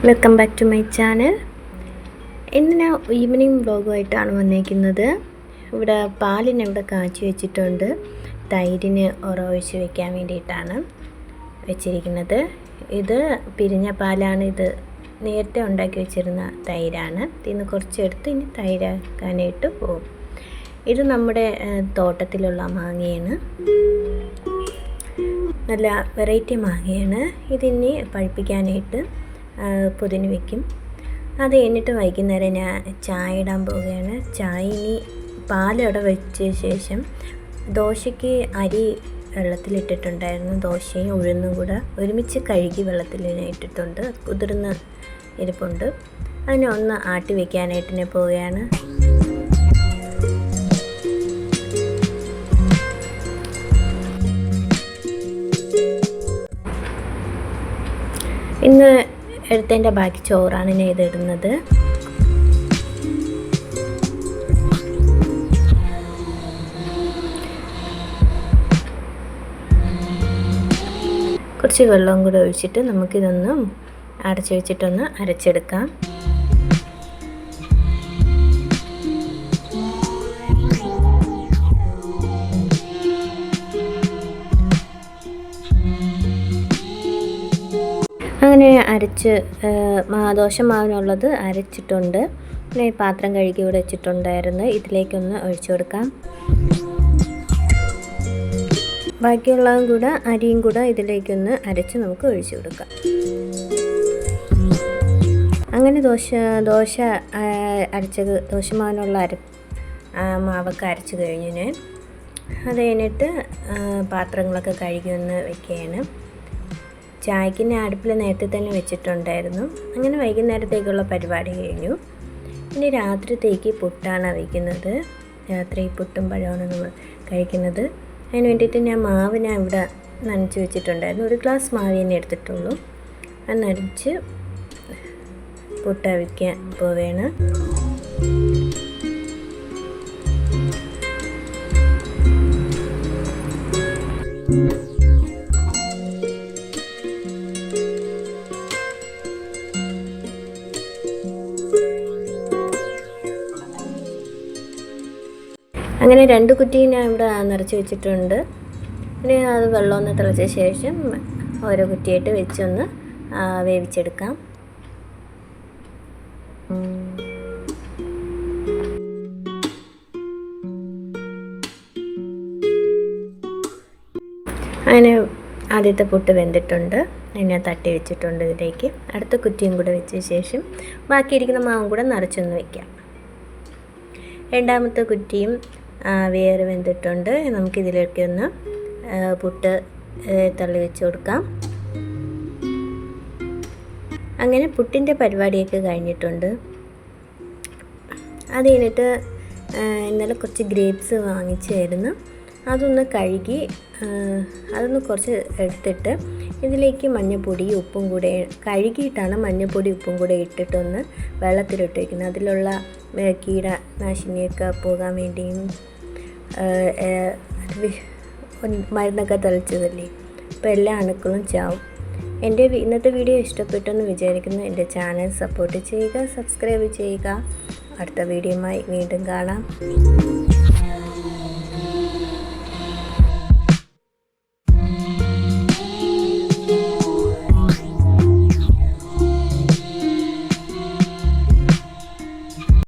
Welcome back to my channel. ഇന്ന് ഞാൻ evening വ്ളോഗുമായിട്ടാണ് വന്നിരിക്കുന്നത്. ഇവിടെ പാലിന് ഇവിടെ കാച്ചി വെച്ചിട്ടുണ്ട്. തൈരിന് ഒഴിച്ച് വയ്ക്കാൻ വേണ്ടിയിട്ടാണ് വെച്ചിരിക്കുന്നത്. ഇത് പിരിഞ്ഞ പാലാണ്. ഇത് നേരത്തെ ഉണ്ടാക്കി വെച്ചിരുന്ന തൈരാണ്. ഇതിന് കുറച്ചെടുത്ത് ഇനി തൈരാക്കാനായിട്ട് പോകും. ഇത് നമ്മുടെ തോട്ടത്തിലുള്ള മാങ്ങയാണ്. നല്ല വെറൈറ്റി മാങ്ങയാണ്. ഇതിനി പഴുപ്പിക്കാനായിട്ട് പൊതിന് വയ്ക്കും. അത് കഴിഞ്ഞിട്ട് വൈകുന്നേരം ഞാൻ ചായ ഇടാൻ പോവുകയാണ്. ചായ ഇനി പാലവിടെ വെച്ച ശേഷം ദോശയ്ക്ക് അരി വെള്ളത്തിലിട്ടിട്ടുണ്ടായിരുന്നു. ദോശയും ഉഴുന്നും കൂടെ ഒരുമിച്ച് കഴുകി വെള്ളത്തിൽ ഇട്ടിട്ടുണ്ട്. കുതിർന്ന് ഇരിപ്പുണ്ട്. അതിനെ ഒന്ന് ആട്ടി വയ്ക്കാനായിട്ട് ഞാൻ പോവുകയാണ്. ഇന്ന് എടുത്തതിൻ്റെ ബാക്കി ചോറാണ് ഞാൻ ഇതിടുന്നത്. കുറച്ച് വെള്ളവും കൂടെ ഒഴിച്ചിട്ട് നമുക്കിതൊന്ന് അടച്ചു വെച്ചിട്ടൊന്ന് അരച്ചെടുക്കാം. അങ്ങനെ അരച്ച് ദോശമാവിനുള്ളത് അരച്ചിട്ടുണ്ട്. പിന്നെ പാത്രം കഴുകി ഇവിടെ വെച്ചിട്ടുണ്ടായിരുന്നു. ഇതിലേക്കൊന്ന് ഒഴിച്ചു കൊടുക്കാം. ബാക്കിയുള്ളതും കൂടെ അരിയും കൂടെ ഇതിലേക്കൊന്ന് അരച്ച് നമുക്ക് ഒഴിച്ചു കൊടുക്കാം. അങ്ങനെ ദോശ അരച്ചത് ദോശമാവിനുള്ള മാവൊക്കെ അരച്ച് കഴിഞ്ഞു ഞാൻ. അത് കഴിഞ്ഞിട്ട് പാത്രങ്ങളൊക്കെ കഴുകി ഒന്ന് വയ്ക്കുകയാണ്. ചായക്ക് ഞാൻ അടുപ്പിൽ നേരത്തെ തന്നെ വെച്ചിട്ടുണ്ടായിരുന്നു. അങ്ങനെ വൈകുന്നേരത്തേക്കുള്ള പരിപാടി കഴിഞ്ഞു. ഇനി രാത്രിത്തേക്ക് പുട്ടാണ് വയ്ക്കുന്നത്. രാത്രി പുട്ടും പഴമാണ് നമ്മൾ കഴിക്കുന്നത്. അതിന് വേണ്ടിയിട്ട് ഞാൻ ഇവിടെ നനച്ച് വെച്ചിട്ടുണ്ടായിരുന്നു. ഒരു ഗ്ലാസ് മാവ് തന്നെ എടുത്തിട്ടുള്ളൂ. അത് നനച്ച് പുട്ട വയ്ക്കാൻ പോവുകയാണ്. അങ്ങനെ 2 കുറ്റി ഞാൻ ഇവിടെ നിറച്ച് വെച്ചിട്ടുണ്ട്. ഇനി അത് വെള്ളമൊന്ന് തിളച്ച ശേഷം ഓരോ കുറ്റിയായിട്ട് വെച്ചൊന്ന് വേവിച്ചെടുക്കാം. അങ്ങനെ ആദ്യത്തെ പുട്ട് വെന്തിട്ടുണ്ട്. അതിനെ തട്ടി വെച്ചിട്ടുണ്ട്. ഇതിലേക്ക് അടുത്ത കുറ്റിയും കൂടെ വെച്ച ശേഷം ബാക്കിയിരിക്കുന്ന മാവും കൂടെ നിറച്ചൊന്ന് വയ്ക്കാം. രണ്ടാമത്തെ കുറ്റിയും വേറെ വെന്തിട്ടുണ്ട്. നമുക്കിതിലേക്ക് ഒന്ന് പുട്ട് തള്ളി വെച്ച് കൊടുക്കാം. അങ്ങനെ പുട്ടിൻ്റെ പരിപാടിയൊക്കെ കഴിഞ്ഞിട്ടുണ്ട്. അത് കഴിഞ്ഞിട്ട് ഇന്നലെ കുറച്ച് ഗ്രേപ്സ് വാങ്ങിച്ചായിരുന്നു. അതൊന്ന് കഴുകി അതൊന്ന് കുറച്ച് എടുത്തിട്ട് ഇതിലേക്ക് മഞ്ഞൾപ്പൊടിയും ഉപ്പും കൂടെ കഴുകിയിട്ടാണ് മഞ്ഞൾപ്പൊടി ഉപ്പും കൂടെ ഇട്ടിട്ടൊന്ന് വെള്ളത്തിലിട്ട് വയ്ക്കുന്നത്. അതിലുള്ള കീടനാശിനിയൊക്കെ പോകാൻ വേണ്ടിയും മരുന്നൊക്കെ തളിച്ചതല്ലേ, അപ്പോൾ എല്ലാ അണുക്കളും ചാവും. എൻ്റെ ഇന്നത്തെ വീഡിയോ ഇഷ്ടപ്പെട്ടെന്ന് വിചാരിക്കുന്നു. എൻ്റെ ചാനൽ സപ്പോർട്ട് ചെയ്യുക, സബ്സ്ക്രൈബ് ചെയ്യുക. അടുത്ത വീഡിയോയുമായി വീണ്ടും കാണാം.